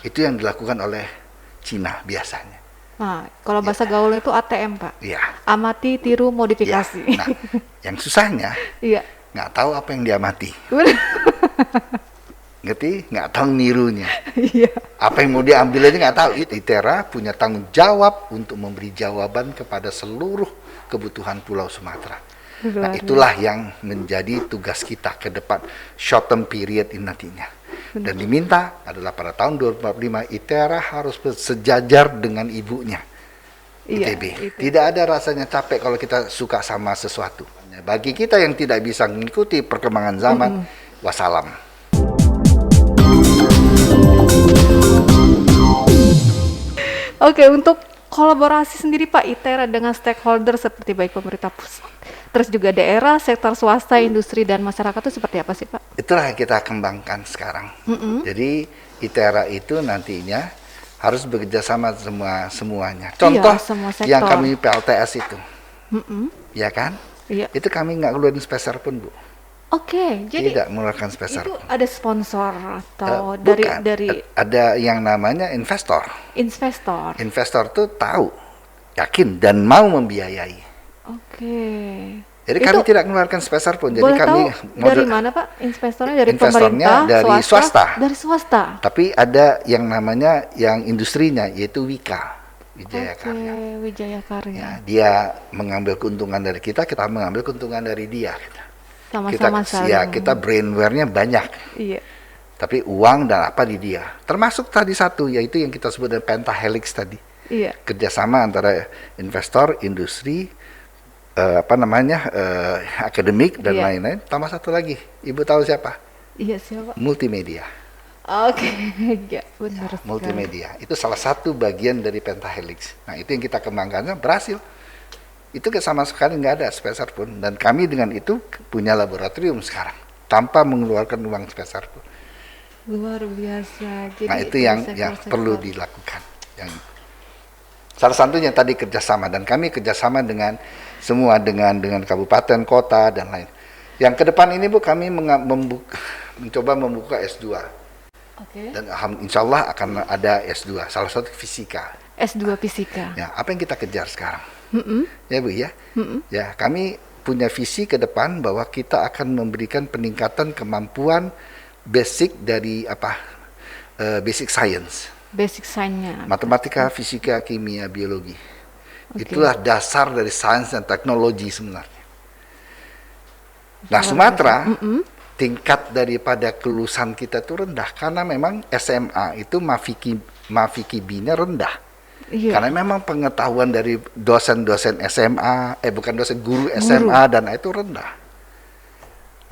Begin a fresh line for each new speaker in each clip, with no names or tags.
Itu yang dilakukan oleh Cina biasanya.
Nah, kalau
Ya,
bahasa gaul itu ATM, Pak.
ya,
Amati, tiru,
ya.
modifikasi.
Nah, yang susahnya
Iya.
nggak tahu apa yang diamati,
Bener.
ngerti? Nggak tahu nirunya.
Iya.
Apa yang mau diambil aja nggak tahu. ITERA punya tanggung jawab untuk memberi jawaban kepada seluruh kebutuhan Pulau Sumatera. Nah,
Luar
itulah
biasa.
yang menjadi tugas kita ke depan, short term period ini nantinya. Dan diminta adalah pada tahun 2045 ITERA harus sejajar dengan ibunya,
Iya,
ITB.
itu.
Tidak ada rasanya capek kalau kita suka sama sesuatu. Bagi kita yang tidak bisa mengikuti perkembangan zaman, wassalam.
Oke, untuk kolaborasi sendiri Pak ITERA dengan stakeholder seperti baik pemerintah pusat, terus juga daerah, sektor swasta, industri dan masyarakat itu seperti apa sih Pak?
Itulah yang kita kembangkan sekarang. Jadi ITERA itu nantinya harus bekerja sama semuanya. Contoh
Iya, semua sektor.
yang kami PLTS itu, ya kan?
Iya.
Itu kami nggak keluarin speser pun, Bu.
Oke, jadi
Tidak mengeluarkan speser
itu
pun.
ada sponsor atau
Bukan.
dari
Ada yang namanya investor.
investor.
Investor tuh tahu, yakin dan mau membiayai.
Oke.
Jadi
Itu
kami tidak mengeluarkan speser pun. Jadi
boleh
kami
tahu dari mana Pak? Investornya dari
investornya
pemerintah,
dari swasta.
Dari swasta.
Tapi ada yang namanya yang industrinya yaitu Wika, Wijaya
Oke,
Karya.
Wijaya Karya.
Ya, dia mengambil keuntungan dari kita mengambil keuntungan dari dia.
Sama-sama saling.
Kita brainware-nya banyak,
Iya.
tapi uang dan apa di dia. Termasuk tadi satu, yaitu yang kita sebut dengan pentahelix tadi.
Iya.
Kerjasama antara investor, industri, akademik dan
Iya.
lain-lain. Tambah satu lagi, Ibu tahu siapa?
Iya siapa?
Multimedia.
Oke, ya benar sekali.
Multimedia itu salah satu bagian dari pentahelix. Nah, itu yang kita kembangkan berhasil. Itu sama sekali nggak ada speser pun, dan kami dengan itu punya laboratorium sekarang tanpa mengeluarkan uang speser pun.
Luar biasa. Jadi
Nah, itu yang perlu dilakukan. Yang salah satunya tadi kerjasama, dan kami kerjasama dengan semua dengan kabupaten, kota dan lain. Yang ke depan ini Bu, kami mencoba membuka S2.
Oke.
Dan insya Allah akan ada S2, salah satu fisika.
S2 fisika.
Ya, apa yang kita kejar sekarang? Ya Bu ya. Ya, kami punya visi ke depan bahwa kita akan memberikan peningkatan kemampuan basic dari basic science.
Basic science-nya.
Matematika, fisika, kimia, biologi.
Oke.
Itulah dasar dari sains dan teknologi sebenarnya. Nah,
Luar
Sumatera
biasa.
tingkat daripada kelulusan kita itu rendah karena memang SMA itu Mafikibi-nya rendah.
Iya.
Karena memang pengetahuan dari dosen-dosen SMA, guru SMA dan itu rendah.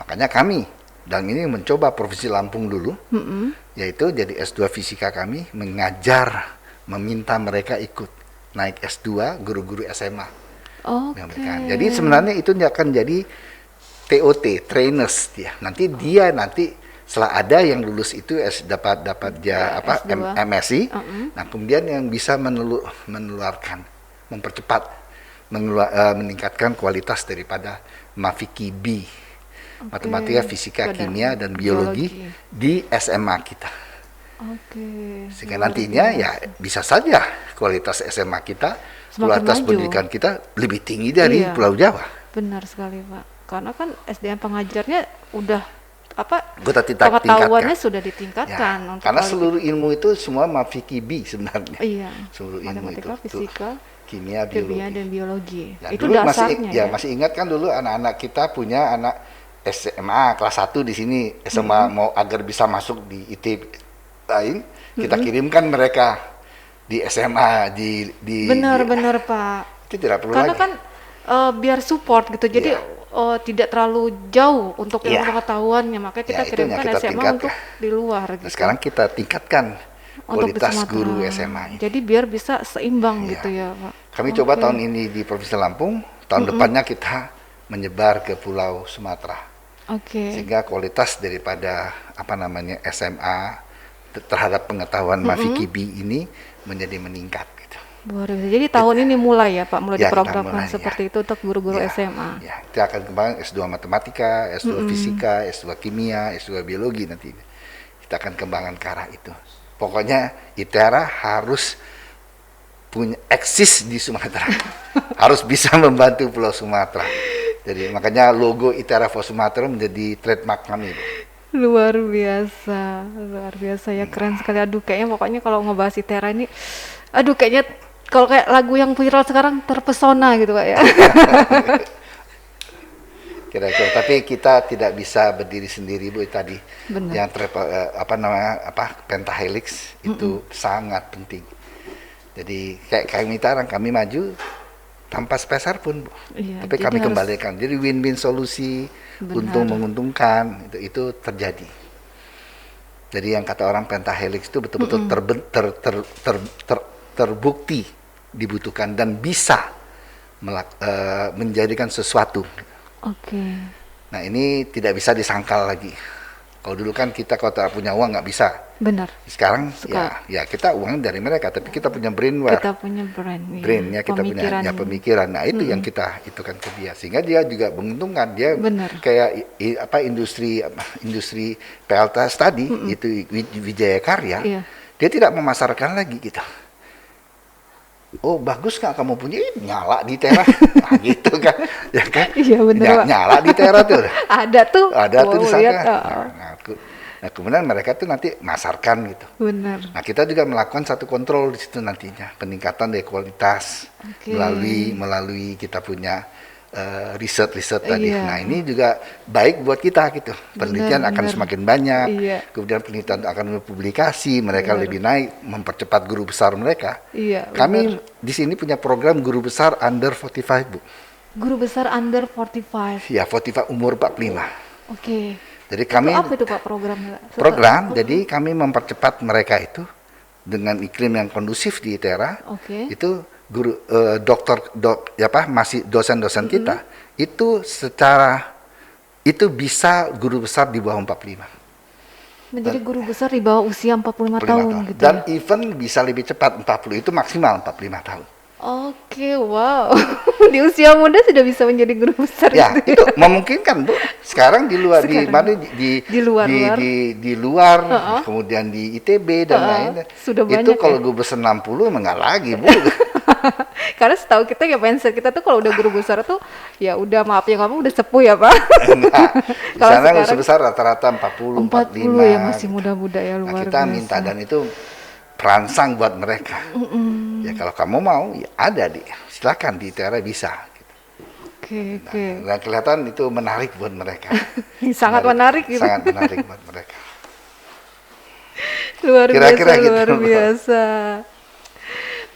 Makanya kami, dan ini mencoba Provinsi Lampung dulu, yaitu jadi S2 fisika kami, mengajar, meminta mereka ikut naik S2 guru-guru SMA.
Oke.
Jadi sebenarnya itu akan jadi TOT, trainers dia. Nanti setelah ada yang lulus itu dapat
S2.
MSI, nah kemudian yang bisa mempercepat, meningkatkan kualitas daripada Mafiki-B, matematika, fisika, kimia dan biologi di SMA kita.
Oke.
Sehingga nantinya ya bisa saja kualitas SMA kita, kualitas
maju.
pendidikan kita lebih tinggi dari
Iya.
Pulau Jawa.
Benar sekali Pak. Karena kan SDM pengajarnya udah
Tingkatkan.
pengetahuannya sudah ditingkatkan
Ya,
untuk
karena seluruh ilmu itu semua Mafiki-B sebenarnya.
Iya.
Seluruh ilmu itu.
Matematika, fisika,
Kimia,
kimia
biologi.
dan biologi.
Ya,
Itu
dulu
dasarnya ya.
masih ingat kan dulu anak-anak kita punya anak SMA kelas 1 di sini, SMA mau agar bisa masuk di IT lain, kita kirimkan mereka di SMA
Benar Pak.
itu tidak perlu
Karena
lagi.
kan biar support gitu. Jadi tidak terlalu jauh untuk ilmu
Iya.
pengetahuannya, makanya kita
Ya, itunya
kirimkan
kita
SMA
tingkatkan.
untuk di luar
Nah,
gitu.
sekarang kita tingkatkan
Untuk di
kualitas
Sumatera.
guru SMA ini.
Jadi biar bisa seimbang
Iya.
gitu ya, Pak.
Kami coba
Oke.
tahun ini di Provinsi Lampung, tahun depannya kita menyebar ke Pulau Sumatera.
Oke.
Sehingga kualitas daripada SMA terhadap pengetahuan Mafiki-B ini menjadi meningkat gitu.
Luar biasa. Jadi tahun ini mulai ya Pak, mulai
Ya, kita
diprogramkan
mulai,
seperti itu untuk guru-guru
Ya,
SMA.
ya, kita akan kembang S2 matematika, S2 fisika, S2 kimia, S2 biologi nanti. Kita akan kembangkan ke arah itu. pokoknya ITERA harus punya eksis di Sumatera, harus bisa membantu Pulau Sumatera. Jadi makanya logo ITERA for Sumatera menjadi trademark kami, Bu.
Luar biasa ya, keren sekali. Aduh, kayaknya pokoknya kalau ngebahas ITERA ini, aduh kayaknya kalau kayak lagu yang viral sekarang terpesona gitu Pak ya.
Kira-kira, tapi kita tidak bisa berdiri sendiri, Bu. Tadi
Benar.
yang pentahelix itu sangat penting. Jadi kayak kami sekarang kami maju tanpa spesial pun, Bu.
Iya,
Tapi
jadi
kami
harus-
kembalikan. Jadi win-win solusi,
Benar.
untung menguntungkan itu terjadi. Jadi yang kata orang pentahelix itu betul-betul terbukti dibutuhkan dan bisa menjadikan sesuatu.
Oke.
Nah ini tidak bisa disangkal lagi. Kalau dulu kan kita kalau tak punya uang nggak bisa.
Benar.
Sekarang
Suka.
ya kita uang dari mereka, tapi kita punya brainware.
Kita punya brand. Iya.
Brainnya kita punya ya, pemikiran. Nah itu yang kita itukan ke dia, sehingga dia juga menguntungkan. Dia
Benar.
kayak industri PLTS tadi itu Wijaya Karya.
Iya.
Dia tidak memasarkan lagi gitu. Oh bagus nggak kamu punya? Nyala di Tera, nah, gitu kan, ya kan?
Iya, bener, Pak.
Nyala di Tera tuh.
Ada tuh.
Ada tuh di
Wow,
sana.
lihat,
Nah, kemudian mereka tuh nanti masarkan gitu.
benar.
Nah kita juga melakukan satu kontrol di situ nantinya, peningkatan dari kualitas
Oke.
melalui kita punya riset tadi.
Iya.
Nah ini juga baik buat kita gitu. Penelitian akan
benar.
semakin banyak,
Iya.
kemudian penelitian akan berpublikasi, mereka lebih naik, mempercepat guru besar mereka.
Iya.
Kami di sini punya program guru besar under 45, Bu.
Guru besar under 45.
Ya, 45 umur 45.
Oke.
Jadi kami
Itu apa itu Pak programnya?
jadi kami mempercepat mereka itu dengan iklim yang kondusif di ITERA.
Oke.
Itu guru masih dosen-dosen kita itu bisa guru besar di bawah 45
Menjadi guru besar di bawah usia 45 tahun gitu.
dan
Ya?
even bisa lebih cepat 40 itu maksimal 45 tahun.
Oke, wow. Di usia muda sudah bisa menjadi guru besar
Ya,
gitu.
itu memungkinkan, Bu. Sekarang di luar di luar kemudian di ITB dan lain-lain.
Sudah
Itu
banyak
kalau
ya?
guru besar 60 emang nggak lagi, Bu.
Karena setahu kita ya mindset kita tuh kalau udah guru besar tuh ya udah maaf ya kamu udah sepuh ya Pak.
Enggak. Di
Kalau
sana guru
sekarang
besar rata-rata 40,
40 ya
45.
masih muda-muda ya,
Nah,
luar
kita
biasa.
minta dan itu perangsang buat mereka. Ya kalau kamu mau ya ada silakan di ITERA bisa. Gitu.
Oke.
Dan kelihatan itu menarik buat mereka.
Sangat menarik gitu.
Sangat menarik buat mereka.
Luar
Kira-kira
biasa,
gitu.
luar biasa.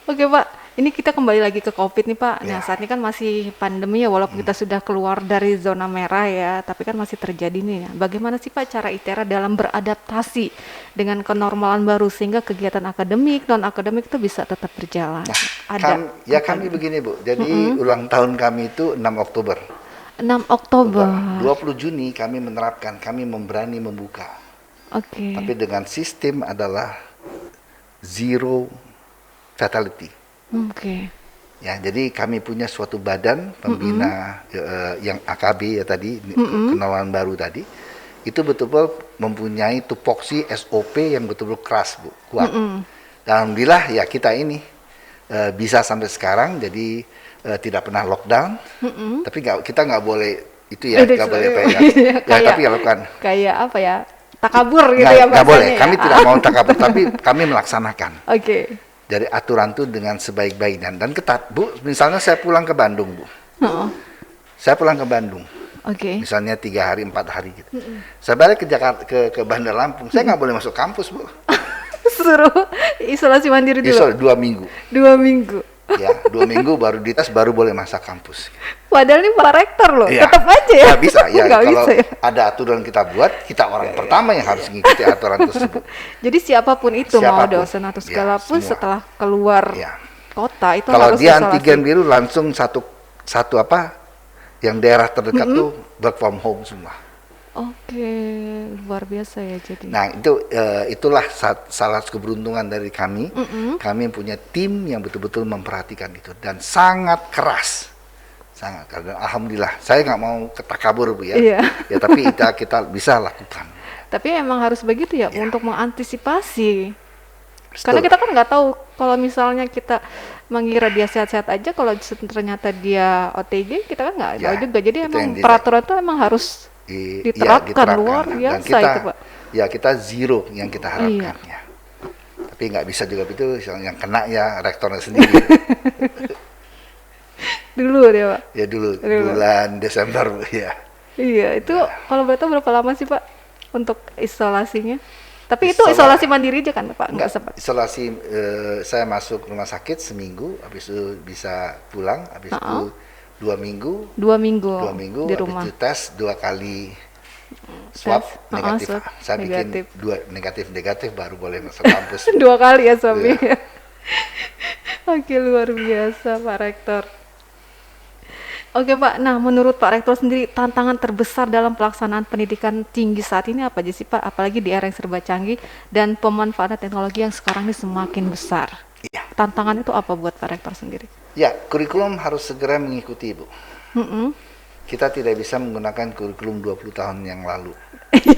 Oke Pak, ini kita kembali lagi ke COVID nih Pak. Nah
Ya.
saat ini kan masih pandemi ya, walaupun kita sudah keluar dari zona merah ya, tapi kan masih terjadi nih. Bagaimana sih Pak cara ITERA dalam beradaptasi dengan kenormalan baru sehingga kegiatan akademik, non akademik itu bisa tetap berjalan?
Kami begini, Bu. Jadi ulang tahun kami itu 6 Oktober.
6 Oktober.
20 Juni kami menerapkan, kami memberani membuka.
Oke.
Tapi dengan sistem adalah zero fatality.
Oke.
Ya, jadi kami punya suatu badan pembina yang AKB ya tadi, kenalan baru tadi. Itu betul-betul mempunyai tupoksi SOP yang betul-betul keras, Bu, kuat. Alhamdulillah ya kita ini bisa sampai sekarang, jadi tidak pernah lockdown. Tapi kita nggak boleh itu ya, nggak boleh apa ya. Ya, tapi ya lakukan.
Kayak apa ya? Takabur gitu ya
Nggak boleh,
bahasanya
kami
ya?
tidak mau takabur, tapi kami melaksanakan.
Oke.
Dari aturan itu dengan sebaik-baiknya dan ketat, Bu. Misalnya saya pulang ke Bandung, Bu. Saya pulang ke Bandung,
Oke.
misalnya 3 hari, 4 hari gitu. Saya balik ke Jakarta, ke Bandar Lampung, saya nggak boleh masuk kampus, Bu.
Suruh isolasi mandiri dulu.
2 minggu.
2 minggu.
Ya, 2 minggu baru dites, baru boleh masuk kampus.
Padahal ini Pak Rektor loh,
Ya.
tetap aja ya.
Nggak bisa, ya.
Nggak
Kalau
bisa ya.
ada aturan kita buat, kita orang pertama yang harus mengikuti aturan tersebut.
Jadi siapapun itu, mau
Siapapun.
dosen atau
Ya,
segala pun
semua.
setelah keluar
Ya.
kota itu
Kalau
harus
dia
isolasi.
antigen biru langsung satu yang daerah terdekat tuh work from home semua.
Oke, luar biasa ya jadi.
Nah itulah salah satu keberuntungan dari kami. Kami punya tim yang betul-betul memperhatikan itu dan sangat keras, sangat. Karena alhamdulillah, saya nggak mau ketakabur, Bu ya.
Iya.
Ya tapi kita bisa lakukan.
Tapi emang harus begitu ya,
Ya.
untuk mengantisipasi Karena
Betul.
kita kan nggak tahu kalau misalnya kita mengira dia sehat-sehat aja, kalau ternyata dia OTG, kita kan nggak tahu
Ya,
juga. Jadi
itu yang
emang
tidak
peraturan itu emang harus
ya,
diterapkan, luar
diterapkan. Dan
biasa
kita
itu Pak.
ya kita zero yang kita
Iya,
harapkan ya. Tapi nggak bisa juga itu yang kena ya rektornya sendiri.
dulu dia Pak.
Ya dulu
Dulu.
bulan Desember ya.
Iya, itu kalau boleh tahu berapa lama sih Pak untuk isolasinya? Tapi itu
Isola-
isolasi mandiri aja kan Pak? Nggak
Enggak,
sempat.
isolasi saya masuk rumah sakit seminggu, habis itu bisa pulang, habis itu 2 minggu,
2 minggu
2 minggu,
di
habis
rumah.
itu tes 2 kali swab negatif.
swab
Saya bikin
negatif.
2 negatif baru boleh masuk kampus.
2 kali ya suami.
Iya.
Oke, luar biasa Pak Rektor. Oke Pak, nah menurut Pak Rektor sendiri tantangan terbesar dalam pelaksanaan pendidikan tinggi saat ini apa aja sih Pak? Apalagi di era yang serba canggih dan pemanfaatan teknologi yang sekarang ini semakin besar.
Iya.
Tantangan itu apa buat Pak Rektor sendiri?
Ya, kurikulum harus segera mengikuti, Bu.
Mm-mm.
Kita tidak bisa menggunakan kurikulum 20 tahun yang lalu.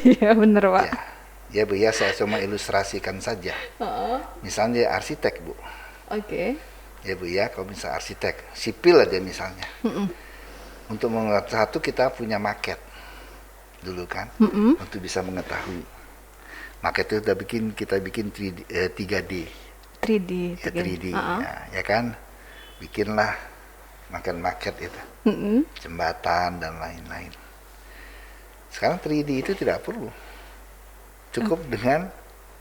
Iya bener Pak.
Ya. Ya, Bu, ya saya cuma ilustrasikan saja. Misalnya arsitek, Bu.
Oke.
Ya, Bu, ya, kalau misalnya arsitek, sipil aja misalnya. Untuk mengenal satu kita punya maket dulu kan, untuk bisa mengetahui. Maket itu kita bikin 3D,
3D.
ya 3D, ya kan, bikinlah maket itu, jembatan dan lain-lain. Sekarang 3D itu tidak perlu, cukup dengan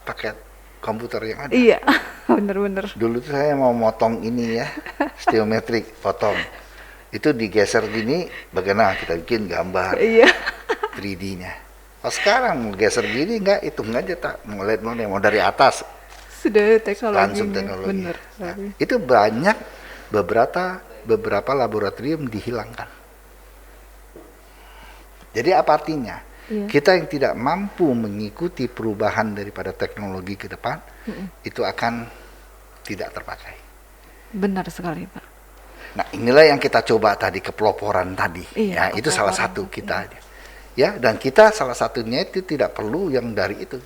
paket komputer yang ada.
Iya, bener-bener.
Dulu tuh saya mau motong ini ya, stereometrik, potong. Itu digeser gini, bagaimana kita bikin gambar
Iya.
3D-nya. Pas sekarang mau geser gini enggak, hitung aja tak, mau lihat mau dari atas,
Sudah teknologi.
langsung teknologi.
Bener.
Nah, itu banyak beberapa laboratorium dihilangkan. Jadi apa artinya?
Iya.
Kita yang tidak mampu mengikuti perubahan daripada teknologi ke depan, itu akan tidak terpakai.
Benar sekali Pak.
Nah, inilah yang kita coba tadi, kepeloporan tadi.
Iya,
Ya, itu salah
kepeloporan.
satu kita. Ya, dan kita salah satunya itu tidak perlu yang dari itu.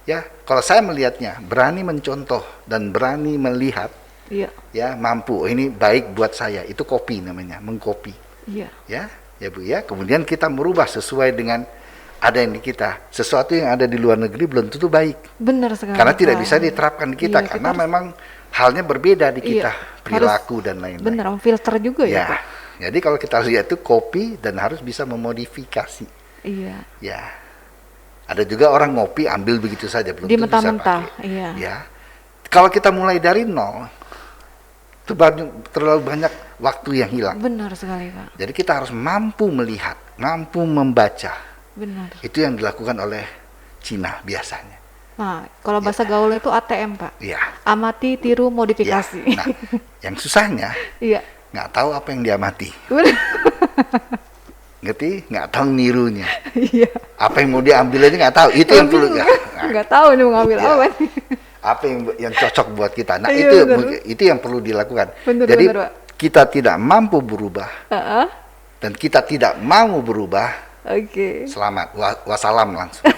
Ya, kalau saya melihatnya berani mencontoh dan berani melihat,
Iya.
ya mampu. Oh, ini baik buat saya. Itu copy namanya, mengcopy.
Iya.
Ya, ya Bu ya. Kemudian kita merubah sesuai dengan ada yang di kita. Sesuatu yang ada di luar negeri belum tentu baik.
Benar sekali.
Karena tidak
Pak.
bisa diterapkan di kita
Iya,
karena
harus-
memang halnya berbeda di kita,
Iya,
perilaku dan lain-lain.
benar, filter juga ya,
Ya,
Pak.
jadi kalau kita lihat itu copy dan harus bisa memodifikasi.
Iya.
Ya, ada juga orang ngopi ambil begitu saja belum
Di
tentu bisa
mentah-mentah,
pakai.
iya.
Ya, kalau kita mulai dari nol, itu terlalu banyak waktu yang hilang.
Benar sekali, Pak.
Jadi kita harus mampu melihat, mampu membaca.
Benar.
Itu yang dilakukan oleh Cina biasanya.
Nah, kalau bahasa gaul itu ATM, Pak.
Ya,
Amati, tiru,
ya.
modifikasi.
Nah, yang susahnya
Iya.
nggak tahu apa yang diamati,
Benar.
ngerti? Nggak tahu nirunya.
Iya.
Apa yang mau diambil aja nggak tahu. Itu yang perlu. Nah,
Nggak tahu nih mau ngambil
Iya.
apa nih.
apa yang cocok buat kita. Nah,
Iya, benar.
itu yang perlu dilakukan.
Benar,
Jadi
benar, Pak.
kita tidak mampu berubah
Heeh.
dan kita tidak mau berubah,
Oke.
selamat wassalam langsung.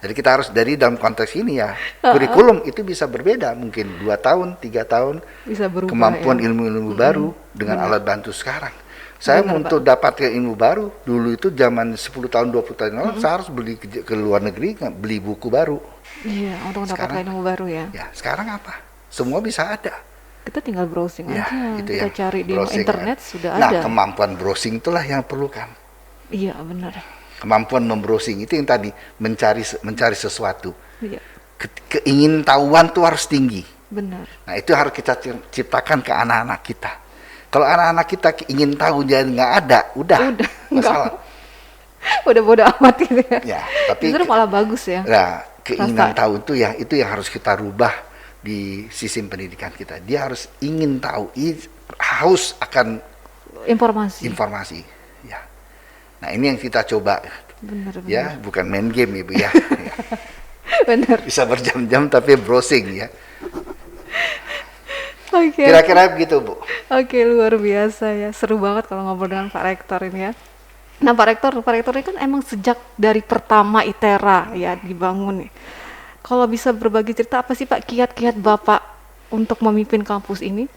Jadi kita harus dari dalam konteks ini ya, kurikulum itu bisa berbeda, mungkin 2 tahun, 3 tahun,
Bisa berubah
kemampuan
ya.
ilmu-ilmu baru dengan alat bantu sekarang. Saya
Benar,
untuk dapatkan ilmu baru, dulu itu zaman 10 tahun, 20 tahun lalu, saya harus beli ke luar negeri, beli buku baru.
Iya, untuk mendapatkan
Sekarang-
ilmu baru ya.
Ya, sekarang apa? Semua bisa ada.
Kita tinggal browsing
Ya,
aja.
itu
Kita
yang
cari di
browsing,
internet
ya.
sudah
Nah,
ada.
kemampuan browsing itulah yang perlukan.
Iya, benar.
Kemampuan membrowsing itu yang tadi mencari sesuatu.
Iya,
Keingintahuan itu harus tinggi.
benar.
Nah, itu harus kita ciptakan ke anak-anak kita. Kalau anak-anak kita ingin tahu jadi nggak ada, udah masalah.
Udah bodo amat gitu ya.
Ya, tapi
Justru malah bagus ya.
nah, keinginan
Rasa.
tahu itu yang harus kita rubah di sistem pendidikan kita. Dia harus ingin tahu, haus akan
Informasi.
informasi. Ya. Nah, ini yang kita coba.
Benar, benar.
Ya, bukan main game Ibu ya. Ya.
Benar.
Bisa berjam-jam tapi browsing ya.
Oke.
Kira-kira begitu, Bu.
Oke, luar biasa ya. Seru banget kalau ngobrol dengan Pak Rektor ini ya. Nah, Pak Rektor ini kan emang sejak dari pertama ITERA ya dibangun nih. Kalau bisa berbagi cerita, apa sih Pak kiat-kiat Bapak untuk memimpin kampus ini?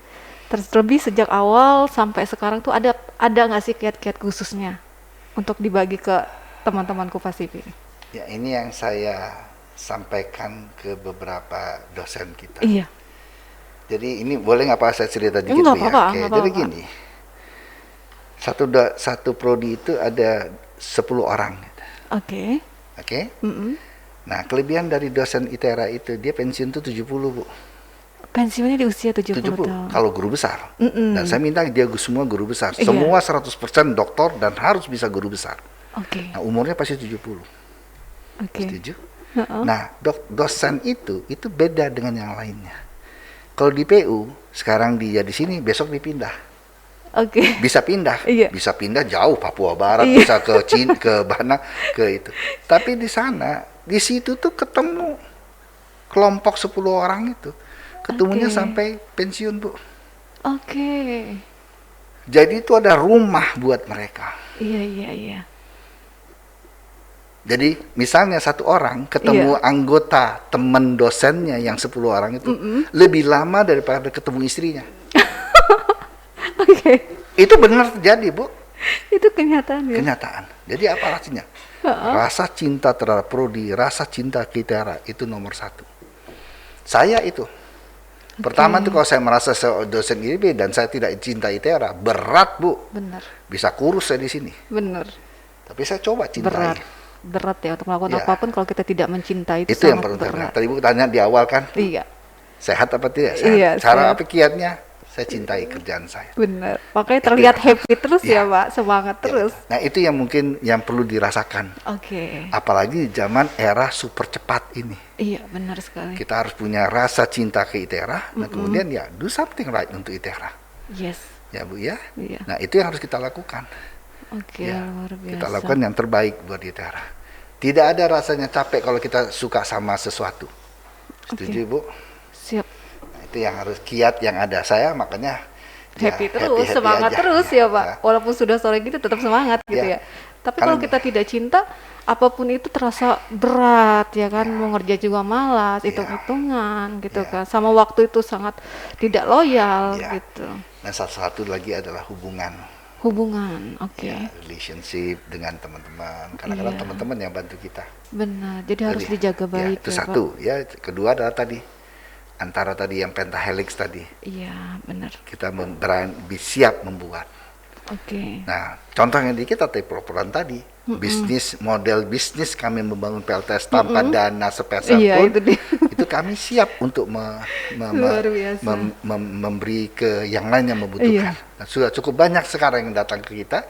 Terlebih sejak awal sampai sekarang tuh ada nggak sih kiat-kiat khususnya untuk dibagi ke teman-teman Kupas TV?
Ya, ini yang saya sampaikan ke beberapa dosen kita.
Iya.
Jadi ini boleh nggak Pak saya cerita dikit
Enggak
Bu ya?
apa-apa,
Oke,
enggak
jadi
apa-apa.
gini, satu prodi itu ada 10 orang.
Oke.
Oke?
Mm-mm.
Nah, kelebihan dari dosen ITERA itu dia pensiun tuh 70, Bu.
Pensiunnya di usia 70
70
tahun.
kalau guru besar.
Mm-mm.
Dan saya minta dia semua guru besar.
Iya.
Semua 100% doktor dan harus bisa guru besar.
Oke.
Nah, umurnya pasti 70.
Oke.
Setuju?
Heeh.
Nah, dosen itu beda dengan yang lainnya. Kalau di PU, sekarang dia di sini, besok dipindah.
Oke.
Bisa pindah,
Iya.
bisa pindah jauh Papua Barat,
Iya.
bisa ke Cina, ke mana, ke itu. Tapi di sana, di situ tuh ketemu kelompok 10 orang itu. Ketemunya
Oke.
sampai pensiun, Bu.
Oke.
Jadi itu ada rumah buat mereka.
Iya, iya, iya.
Jadi misalnya satu orang ketemu
Iya.
anggota teman dosennya yang 10 orang itu lebih lama daripada ketemu istrinya.
Oke.
Itu benar terjadi, Bu.
Itu kenyataan ya.
Kenyataan. Jadi apa artinya? Rasa cinta terhadap prodi, rasa cinta ITERA itu nomor satu. Saya itu. Pertama tuh kalau saya merasa saya dosen IB dan saya tidak cinta ITERA, berat, Bu.
Benar.
Bisa kurus saya di sini.
Benar.
Tapi saya coba cintai.
Berat ya untuk melakukan
Ya.
apapun kalau kita tidak mencintai itu
Itu yang
sangat
perlu
berat.
Tadi Bu tanya di awal kan,
Iya,
sehat apa tidak? Sehat.
Iya,
Cara
sehat.
apa kiatnya? Saya cintai kerjaan saya.
benar. Makanya terlihat happy terus ya,
Ya.
Pak, semangat
Ya.
terus.
Nah, itu yang mungkin yang perlu dirasakan.
Oke.
Apalagi di zaman era super cepat ini.
Iya, benar sekali.
Kita harus punya rasa cinta ke ITERA, dan kemudian ya do something right untuk ITERA.
Yes.
Ya Bu ya.
Iya.
Nah, itu yang harus kita lakukan.
Oke,
Ya,
luar biasa.
kita lakukan yang terbaik buat ITERA. Tidak ada rasanya capek kalau kita suka sama sesuatu. Setuju Bu?
Siap.
Nah, itu yang harus kiat yang ada saya, makanya ya,
Happy terus,
happy
semangat
aja.
terus ya, Pak.
Ya.
Walaupun sudah sore gitu tetap semangat gitu
Ya.
ya. Tapi
Kan-
kalau kita tidak cinta, apapun itu terasa berat ya kan. Mau ngerja juga malas,
Ya.
hitung-hitungan gitu
Ya.
kan. Sama waktu itu sangat tidak loyal
Ya.
gitu.
Dan satu lagi adalah hubungan.
Hubungan, oke.
Ya, relationship dengan teman-teman. Kadang-kadang
Iya.
teman-teman yang bantu kita.
Benar. Jadi harus
Jadi,
dijaga baik
itu
ya,
satu.
Pak.
Ya, kedua adalah tadi antara tadi yang pentahelix tadi
Iya, benar.
kita siap membuat.
Oke.
Nah, contohnya di kita proporan tadi, model bisnis kami membangun PLTS tanpa dana sepeser
Iya,
pun,
itu dia.
itu kami siap untuk
Luar biasa.
memberi ke yang lain yang membutuhkan.
Iya.
Nah, sudah cukup banyak sekarang yang datang ke kita,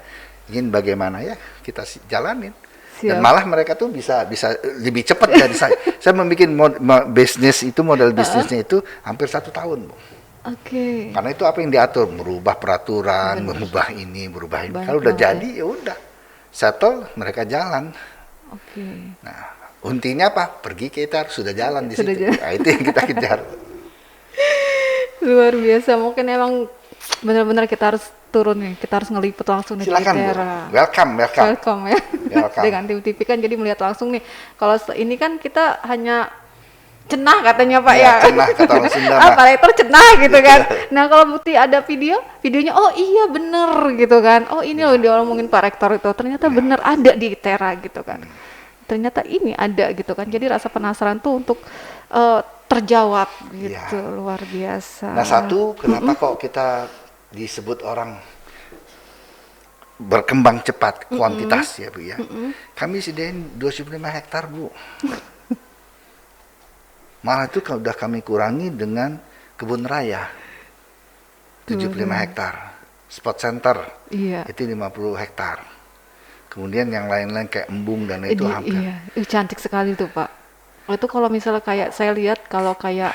ingin bagaimana ya kita jalanin. Dan
Siap.
malah mereka tuh bisa lebih cepat dari saya. Saya membuat model bisnisnya itu hampir 1 tahun, Bu.
Oke.
Karena itu apa yang diatur, merubah peraturan, merubah ini.
Banyak
Kalau udah
banget
jadi ya udah settle, mereka jalan.
Oke.
Nah, intinya apa? Pergi ke ITERA sudah jalan di
Sudah
situ.
jalan.
Nah, itu yang kita kejar.
Luar biasa. Mungkin emang benar-benar kita harus turun nih. Kita harus ngeliput langsung nih ke
Silakan, Bu.
ITERA.
Welcome.
Welcome ya.
Welcome.
Dengan tim TV kan jadi melihat langsung nih. Kalau ini kan kita hanya cenah katanya Pak
Ya,
ya.
cenah kata orang Sunda, Mbak.
Operator cenah gitu kan. Nah kalau bukti ada videonya oh iya bener gitu kan. Oh ini loh dia ngomongin Pak Rektor itu. Ternyata bener ada di ITERA gitu kan. Ternyata ini ada gitu kan. Jadi rasa penasaran tuh untuk terjawab gitu. Luar biasa.
Nah, satu, kenapa kok kita disebut orang berkembang cepat kuantitas ya Bu ya. Kami sediain 25 hektar Bu. Malah itu udah kami kurangi dengan kebun raya 75 hektar. Spot center
Iya.
itu 50 hektar. Kemudian yang lain-lain kayak embung dan itu hampir.
Iya, cantik sekali tuh Pak. Itu kalau misalnya kayak saya lihat kalau kayak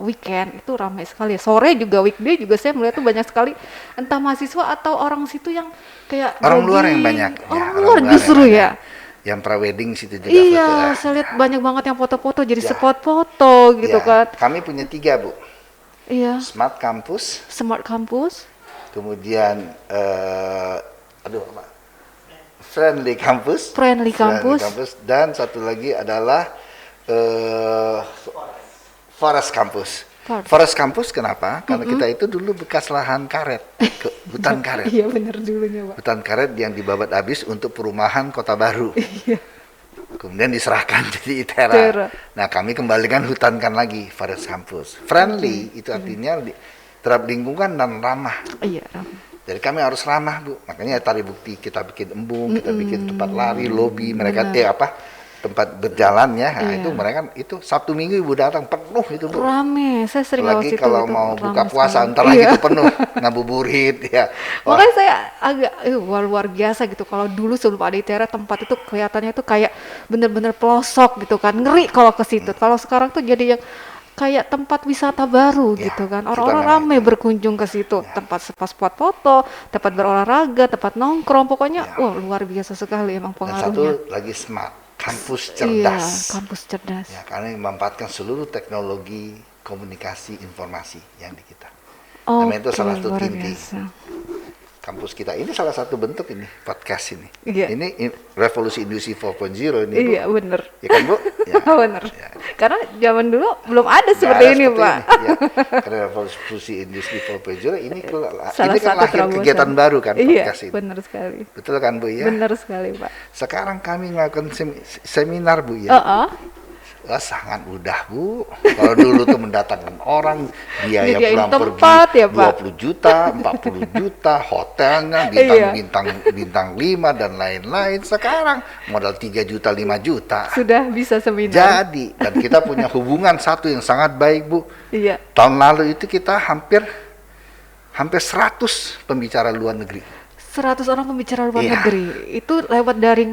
weekend itu ramai sekali. Sore juga weekday juga saya melihat tuh banyak sekali entah mahasiswa atau orang situ yang kayak
Orang luar
jogging.
yang banyak.
Orang
Ya,
luar
yang
justru
banyak.
ya.
Yang prawedding situ juga
Iya,
foto.
saya lihat banyak banget yang foto-foto jadi
Ya.
spot foto gitu
Ya,
kan.
kami punya 3 Bu.
Iya,
Smart Campus,
Smart Campus,
kemudian Friendly Campus,
Friendly Campus.
dan satu lagi adalah eh Forest Campus.
Forest.
Forest Campus kenapa? Karena kita itu dulu bekas lahan karet, hutan karet.
Iya benar dulunya Pak.
Hutan karet yang dibabat habis untuk perumahan Kota Baru.
Iya.
Kemudian diserahkan jadi ITERA.
ITERA.
Nah, kami kembalikan hutankan lagi Forest Campus. Friendly itu artinya terhadap lingkungan dan ramah.
Iya.
Jadi kami harus ramah, Bu. Makanya tadi bukti kita bikin embung, kita bikin tempat lari, lobi, mereka tempat berjalan ya. Nah,
Iya.
itu mereka itu Sabtu Minggu Ibu datang penuh itu, Bu.
Rame, saya sering lewat
Apalagi
situ.
kalau
itu
mau
rame
buka puasa,
sekali.
ntar lagi
Iya.
itu penuh ngabuburit ya. Wah,
Makanya saya agak luar biasa gitu. Kalau dulu sebelum ada ITERA tempat itu kelihatannya tuh kayak bener-bener pelosok gitu kan. Ngeri kalau ke situ. Kalau sekarang tuh jadi yang kayak tempat wisata baru
Ya,
gitu kan.
kita
Orang-orang
memang
ramai berkunjung ke situ. Tempat spot foto, tempat berolahraga, tempat nongkrong. Pokoknya wah luar biasa sekali emang
dan
pengaruhnya.
satu lagi smart, kampus
Iya,
cerdas.
kampus cerdas.
Ya, karena memanfaatkan seluruh teknologi komunikasi informasi yang di kita.
Oh,
Namanya itu salah satu
luar
inti.
biasa.
Kampus kita ini salah satu bentuk ini podcast ini.
Iya.
Ini revolusi industri 4.0 ini, Bu.
Iya, bener.
Ya kan, Bu? Ya.
Bener.
Ya.
Karena zaman dulu belum ada
Nggak
seperti
ada
ini,
seperti
Pak.
ini. Ya. Karena revolusi industri 4.0 ini
Salah
ini kan
satu
lahir
terobosan.
kegiatan baru kan,
Iya,
podcast ini.
benar sekali.
Betul kan, Bu ya?
Benar sekali, Pak.
Sekarang kami melakukan seminar, Bu ya.
Heeh.
Wah, sangat mudah, Bu. Kalau dulu tuh mendatangkan orang, biaya
Nyediain
pulang
tempat
pergi
ya, Pak?
20 juta, 40 juta, hotelnya
Iya.
bintang 5 dan lain-lain. Sekarang modal 3 juta, 5 juta.
Sudah bisa seminar.
Jadi, dan kita punya hubungan satu yang sangat baik, Bu.
Iya.
Tahun lalu itu kita hampir 100 pembicara luar negeri.
100 orang pembicara luar
Iya.
negeri. Itu lewat daring.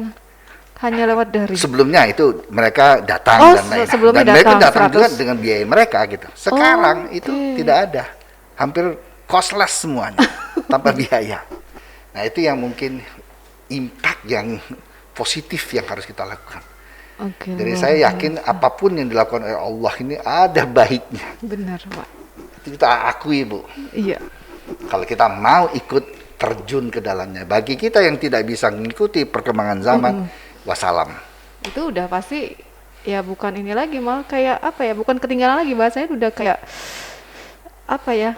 Hanya lewat daring.
Sebelumnya itu mereka datang
Oh,
dan lain.
sebelumnya
Dan mereka
datang,
datang juga
100.
dengan biaya mereka gitu. Sekarang
Oh,
itu
oke.
tidak ada. Hampir costless semuanya tanpa biaya. Nah, itu yang mungkin impact yang positif yang harus kita lakukan.
Oke.
Jadi
luar
saya
biasa.
yakin apapun yang dilakukan oleh Allah ini ada baiknya.
Benar, Pak.
Itu kita akui, Bu.
Iya.
Kalau kita mau ikut terjun ke dalamnya. Bagi kita yang tidak bisa mengikuti perkembangan zaman, wassalam.
Itu udah pasti ya bukan ini lagi, malah kayak apa ya? Bukan ketinggalan lagi, bahasanya udah kayak apa ya?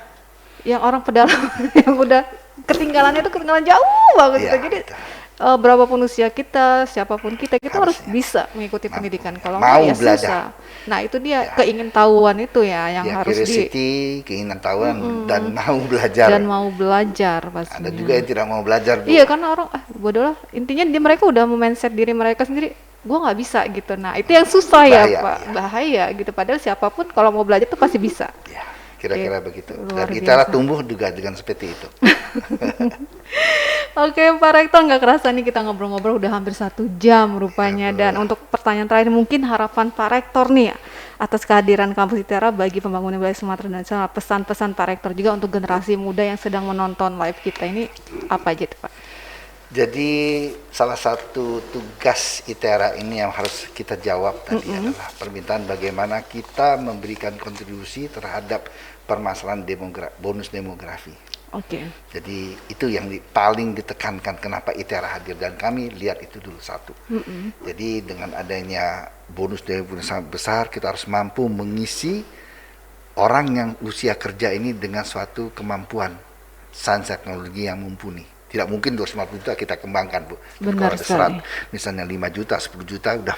Yang orang pedalang yang udah ketinggalannya itu ketinggalan jauh banget
Iya,
gitu. Jadi
betul.
berapapun usia kita, siapapun kita harus
Harusnya.
bisa mengikuti pendidikan. Kalau
Mau
enggak ya
belajar.
susah. Nah, itu dia
Ya.
keingintahuan itu ya yang
Ya,
harus
curiosity, keinginan tahuan dan mau belajar.
dan mau belajar
Ada
pastinya.
juga yang tidak mau belajar, Bu.
Iya, karena orang bodoh lah. Intinya mereka udah mindset diri mereka sendiri. Gua nggak bisa gitu. Nah, itu yang susah ya,
Bahaya,
Pak.
iya.
Bahaya gitu. Padahal siapapun kalau mau belajar tuh pasti bisa.
Ya, kira-kira
Oke,
begitu.
luar
Dan kita
biasa.
tumbuh juga dengan seperti itu.
Oke, Pak Rektor, nggak kerasa nih kita ngobrol-ngobrol udah hampir 1 jam rupanya.
Ya,
Dan untuk pertanyaan terakhir, mungkin harapan Pak Rektor nih ya, atas kehadiran Kampus ITERA bagi pembangunan wilayah Sumatera dan Jawa. Pesan-pesan Pak Rektor juga untuk generasi muda yang sedang menonton live kita ini apa aja tuh, Pak?
Jadi salah satu tugas ITERA ini yang harus kita jawab tadi adalah permintaan bagaimana kita memberikan kontribusi terhadap permasalahan bonus demografi.
Oke.
Jadi itu yang paling ditekankan kenapa ITERA hadir dan kami lihat itu dulu satu. Jadi dengan adanya bonus demografi sangat besar kita harus mampu mengisi orang yang usia kerja ini dengan suatu kemampuan sains teknologi yang mumpuni. Tidak mungkin 250 juta kita kembangkan, Bu. Tapi
Benar
kalau ada
sekali.
misalnya 5 juta, 10 juta udah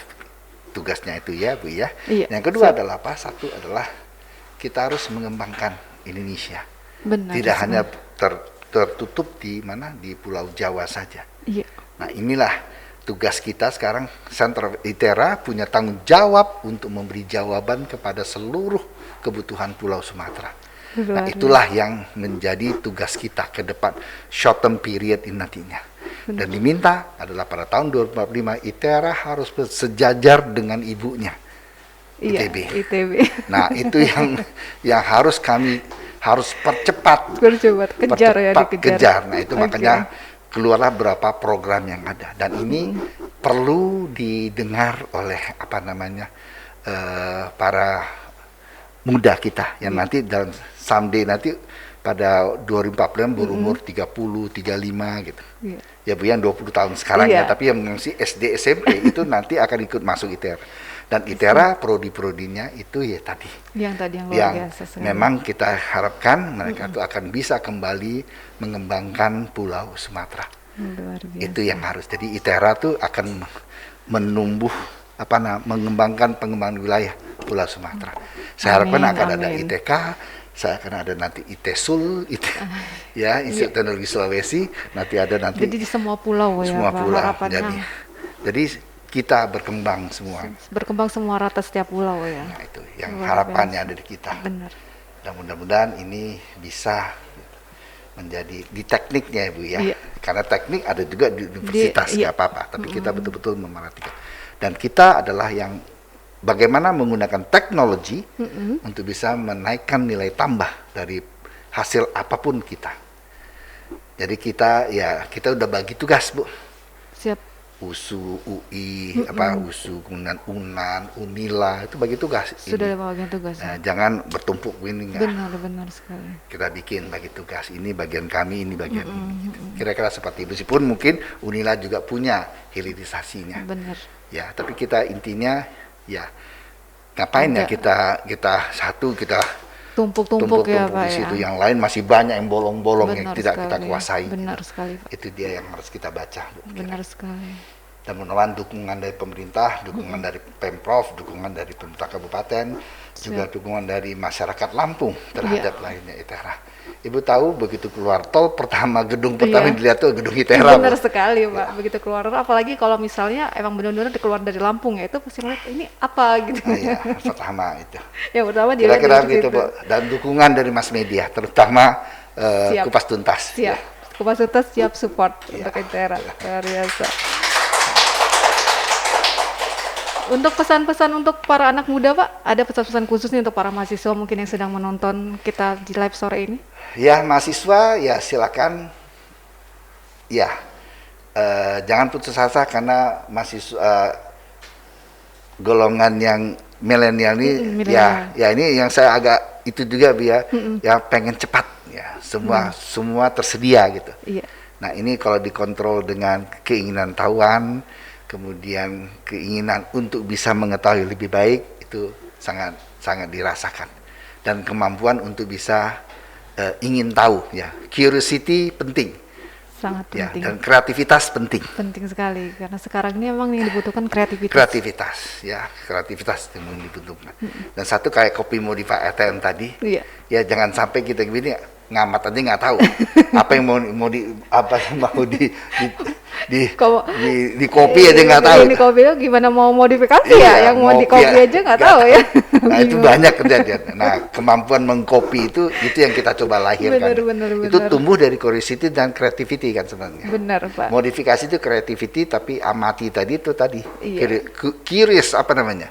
tugasnya itu ya, Bu ya.
Iya,
Yang kedua adalah apa? Satu adalah kita harus mengembangkan Indonesia.
Benar.
Tidak
sekali.
hanya tertutup di mana di Pulau Jawa saja.
Iya.
Nah, inilah tugas kita sekarang. Center ITERA punya tanggung jawab untuk memberi jawaban kepada seluruh kebutuhan Pulau Sumatera. Nah,
Luar
itulah yang menjadi tugas kita ke depan short term period ini nantinya. Dan diminta adalah pada tahun 2045 ITERA harus sejajar dengan ibunya.
Iya,
ITB.
ITB.
Nah, itu yang harus kami harus percepat.
Bercoba kejar ya,
Percepat
dikejar.
kejar. Nah, itu
Oke.
makanya keluarlah beberapa program yang ada dan ini perlu didengar oleh apa namanya para muda kita yang nanti dalam someday nanti pada 2040 berumur 30, 35 gitu.
Iya.
Ya Bu yang 20 tahun sekarang
Iya.
ya, tapi yang masih SD SMP itu nanti akan ikut masuk ITERA. Dan ITERA prodi-prodinya itu ya tadi
Yang tadi yang luar
yang
biasa sekali.
memang kita harapkan mereka tuh akan bisa kembali mengembangkan Pulau Sumatera.
Luar biasa.
Itu yang harus. Jadi ITERA tuh akan menumbuh mengembangkan pengembangan wilayah Pulau Sumatera. Saya harapkan
Amin,
akan ada
amin.
ITK, saya akan ada nanti ITESUL, ya Institut Teknologi Sulawesi, nanti ada nanti
Jadi di semua pulau ya
semua
Pak,
pulau.
harapannya
Jadi kita berkembang semua.
berkembang semua rata setiap pulau ya.
Nah, itu yang
Luar
harapannya
biasa.
ada di kita.
Benar.
Dan mudah-mudahan ini bisa menjadi di tekniknya Bu ya.
Iya.
Karena teknik ada juga di universitas
iya.
nggak apa-apa, tapi kita betul-betul memerhatikan. Dan kita adalah yang bagaimana menggunakan teknologi untuk bisa menaikkan nilai tambah dari hasil apapun kita. Jadi kita udah bagi tugas Bu.
Siap.
USU, UI, USU, kemudian UNAN, UNILA itu bagi tugas.
Sudah
ini.
ada bagian tugas.
Nah, jangan bertumpuk ini enggak.
Benar sekali.
Kita bikin bagi tugas ini bagian kami, ini bagian ini. Gitu. Kira-kira seperti itu. Meskipun mungkin UNILA juga punya hilirisasinya.
Benar.
Ya, tapi kita intinya ya ngapain ya kita satu kita
Tumpuk-tumpuk ya
tumpuk
Pak
di situ.
ya.
Yang lain masih banyak yang bolong-bolong yang
Benar
tidak kita
sekali.
kuasai.
Benar
gitu.
sekali Pak.
Itu dia yang harus kita baca. Bu.
Benar sekali.
Dan mudah-mudahan dukungan dari pemerintah, dukungan dari Pemprov, dukungan dari pemerintah kabupaten, juga dukungan dari masyarakat Lampung terhadap lahirnya ITERA. Ibu tahu begitu keluar tol pertama gedung pertama yang dilihat tuh gedung ITERA.
Benar sekali Pak. Begitu keluar, apalagi kalau misalnya emang benar-benar keluar dari Lampung ya, itu pasti melihat ini apa gitu.
Nah, ya, pertama itu.
Yang pertama dia
Kira-kira
dari
gitu,
situ.
Bu. Dan dukungan dari mass media, terutama
Siap.
Kupas Tuntas.
Siap. Kupas Tuntas siap support
Iya.
untuk ITERA. Luar biasa. Untuk pesan-pesan untuk para anak muda Pak, ada pesan-pesan khusus nih untuk para mahasiswa mungkin yang sedang menonton kita di live sore ini?
Ya, mahasiswa ya silakan ya jangan putus asa karena mahasiswa golongan yang milenial ini
milenial.
ya ini yang saya agak itu juga Bu ya, ya pengen cepat ya semua tersedia gitu.
Iya.
Nah, ini kalau dikontrol dengan keinginan tahuan, kemudian keinginan untuk bisa mengetahui lebih baik, itu sangat dirasakan. Dan kemampuan untuk bisa ingin tahu ya. Curiosity penting.
Sangat
Ya,
penting.
dan kreativitas penting.
Penting sekali karena sekarang ini memang yang dibutuhkan kreativitas.
Kreativitas yang dibutuhkan. Dan satu kayak kopi modify ATM tadi,
Iya.
ya jangan sampai kita begini ngamat aja nggak tahu apa yang mau di kopi aja nggak tahu.
Ini kopi itu gimana mau modifikasi
Iya,
ya? Yang mau di
ngopi
kopi
ya,
aja nggak tahu ya.
Nah, itu banyak kejadian. Nah, kemampuan mengkopi itu yang kita coba lahirkan.
Benar.
Itu tumbuh dari curiosity dan creativity kan sebenarnya.
Benar Pak.
Modifikasi itu creativity, tapi amati tadi itu tadi.
Iya.
Curious apa namanya?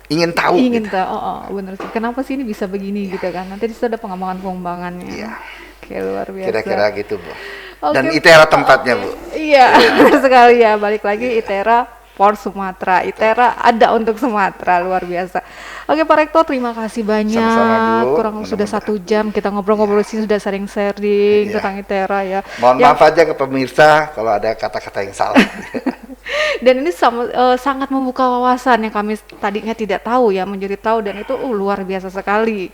Ingin tahu.
Ingin
gitu.
tahu, benar sih. Kenapa sih ini bisa begini gitu kan? Nanti di situ ada pengembangannya.
Iya.
Oke, luar biasa.
Kira-kira gitu, Bu.
Oke,
Dan ITERA tempatnya, Bu.
Iya, benar sekali ya. Balik lagi ITERA for Sumatera. ITERA ada untuk Sumatera, luar biasa. Oke Pak Rektor, terima kasih banyak.
Sama-sama, Bu.
Kurang sudah 1 jam kita ngobrol-ngobrol sini, sudah sering sharing
Iya.
tentang ITERA ya.
Mohon
Yang-
maaf aja ke pemirsa kalau ada kata-kata yang salah.
Dan ini sangat membuka wawasan yang kami tadinya tidak tahu ya, menjadi tahu, dan itu luar biasa sekali.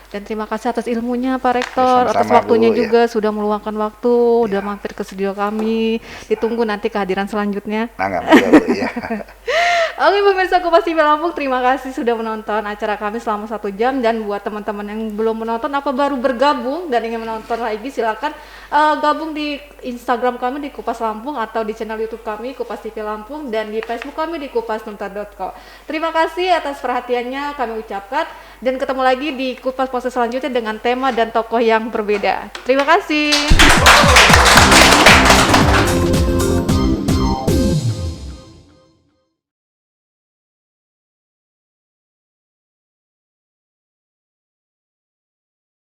Dan terima kasih atas ilmunya Pak Rektor,
Ya,
atas
sama-sama,
waktunya
Bu, ya.
juga sudah meluangkan waktu, udah mampir ke studio kami. Ditunggu nanti kehadiran selanjutnya.
Nah, nggak Bu, ya.
Oke pemirsa Kupas TV Lampung, terima kasih sudah menonton acara kami selama 1 jam. Dan buat teman-teman yang belum menonton apa baru bergabung dan ingin menonton lagi, silakan gabung di Instagram kami di Kupas Lampung, atau di channel YouTube kami Kupas TV Lampung, dan di Facebook kami di kupastuntar.co. Terima kasih atas perhatiannya kami ucapkan, dan ketemu lagi di Kupas Pose selanjutnya dengan tema dan tokoh yang berbeda. Terima kasih.